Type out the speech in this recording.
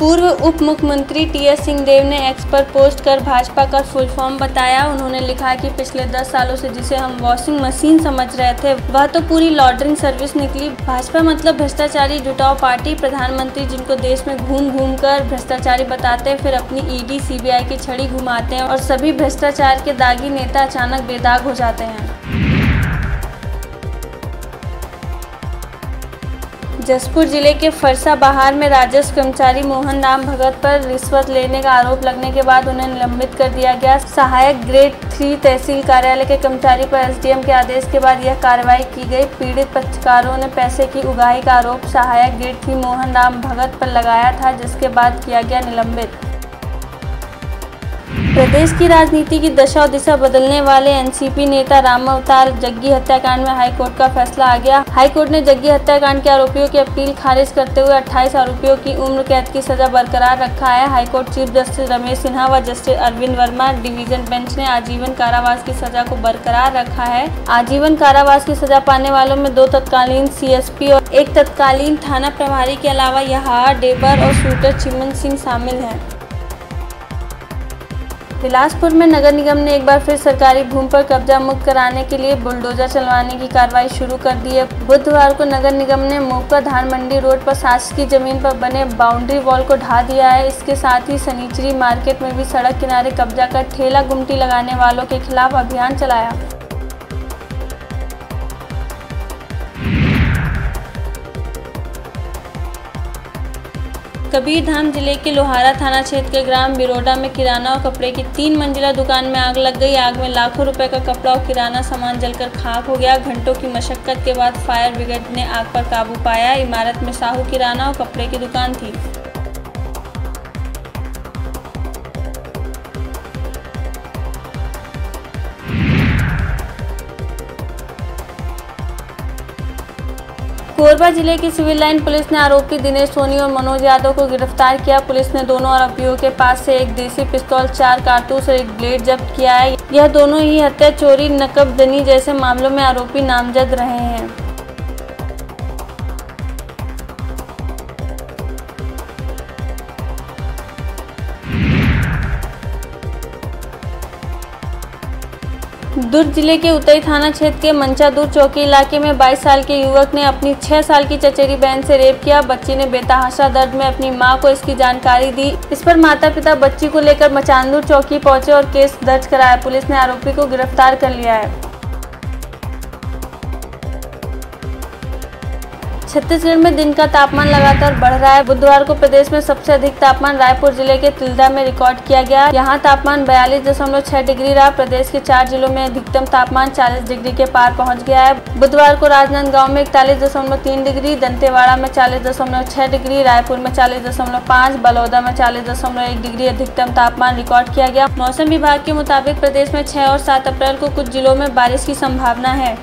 पूर्व उप मुख्यमंत्री टीएस सिंहदेव ने एक्स पर पोस्ट कर भाजपा का फुल फॉर्म बताया। उन्होंने लिखा कि पिछले 10 सालों से जिसे हम वॉशिंग मशीन समझ रहे थे वह तो पूरी लॉन्ड्रिंग सर्विस निकली। भाजपा मतलब भ्रष्टाचारी जुटाओ पार्टी। प्रधानमंत्री जिनको देश में घूम घूम कर भ्रष्टाचारी बताते हैं, फिर अपनी ईडी सीबीआई की छड़ी घुमाते हैं और सभी भ्रष्टाचार के दागी नेता अचानक बेदाग हो जाते हैं। जसपुर जिले के फरसा बहार में राजस्व कर्मचारी मोहन राम भगत पर रिश्वत लेने का आरोप लगने के बाद उन्हें निलंबित कर दिया गया। सहायक ग्रेड 3 तहसील कार्यालय के कर्मचारी पर एसडीएम के आदेश के बाद यह कार्रवाई की गई। पीड़ित पक्षकारों ने पैसे की उगाही का आरोप सहायक ग्रेड 3 मोहन राम भगत पर लगाया था, जिसके बाद किया गया निलंबित। प्रदेश की राजनीति की दशा और दिशा बदलने वाले एनसीपी नेता रामावतार जग्गी हत्याकांड में हाईकोर्ट का फैसला आ गया। हाईकोर्ट ने जग्गी हत्याकांड के आरोपियों की अपील खारिज करते हुए 28 आरोपियों की उम्र कैद की सजा बरकरार रखा है। High court chief justice Ramesh Sinha व justice Arvind Verma division bench ने आजीवन कारावास की सजा को बरकरार रखा है। आजीवन कारावास की सजा पाने वालों में 2 तत्कालीन सीएसपी और 1 तत्कालीन थाना प्रभारी के अलावा यहार डेबर और शूटर चिमन सिंह शामिल हैं। बिलासपुर में नगर निगम ने एक बार फिर सरकारी भूमि पर कब्जा मुक्त कराने के लिए बुलडोजर चलवाने की कार्रवाई शुरू कर दी है। बुधवार को नगर निगम ने मोका धान मंडी रोड पर शासकीय जमीन पर बने बाउंड्री वॉल को ढा दिया है। इसके साथ ही सनीचरी मार्केट में भी सड़क किनारे कब्जा कर ठेला गुमटी लगाने वालों के खिलाफ अभियान चलाया। कबीरधाम जिले के लोहारा थाना क्षेत्र के ग्राम बिरोडा में किराना और कपड़े की 3 मंजिला दुकान में आग लग गई। आग में लाखों रुपए का कपड़ा और किराना सामान जलकर खाक हो गया। घंटों की मशक्कत के बाद फायर ब्रिगेड ने आग पर काबू पाया। इमारत में साहू किराना और कपड़े की दुकान थी। कोरबा जिले की सिविल लाइन पुलिस ने आरोपी दिनेश सोनी और मनोज यादव को गिरफ्तार किया। पुलिस ने दोनों आरोपियों के पास से एक देसी पिस्तौल, 4 कारतूस और 1 ब्लेड जब्त किया है। यह दोनों ही हत्या, चोरी, नकबदनी जैसे मामलों में आरोपी नामजद रहे हैं। दुर्ग जिले के उतई थाना क्षेत्र के मंचादूर चौकी इलाके में 22 साल के युवक ने अपनी 6 साल की चचेरी बहन से रेप किया। बच्ची ने बेतहाशा दर्द में अपनी मां को इसकी जानकारी दी। इस पर माता पिता बच्ची को लेकर मंचादूर चौकी पहुंचे और केस दर्ज कराया। पुलिस ने आरोपी को गिरफ्तार कर लिया है। छत्तीसगढ़ में दिन का तापमान लगातार बढ़ रहा है। बुधवार को प्रदेश में सबसे अधिक तापमान रायपुर जिले के तिल्दा में रिकॉर्ड किया गया। यहां तापमान 42.6 डिग्री रहा। प्रदेश के 4 जिलों में अधिकतम तापमान 40 डिग्री के पार पहुंच गया है। बुधवार को राजनांदगांव में 41.3 डिग्री, दंतेवाड़ा में 40.6 डिग्री, रायपुर में 40.5, बलौदा में 40.1 डिग्री अधिकतम तापमान रिकॉर्ड किया गया। मौसम विभाग के मुताबिक प्रदेश में 6 और 7 अप्रैल को कुछ जिलों में बारिश की संभावना है।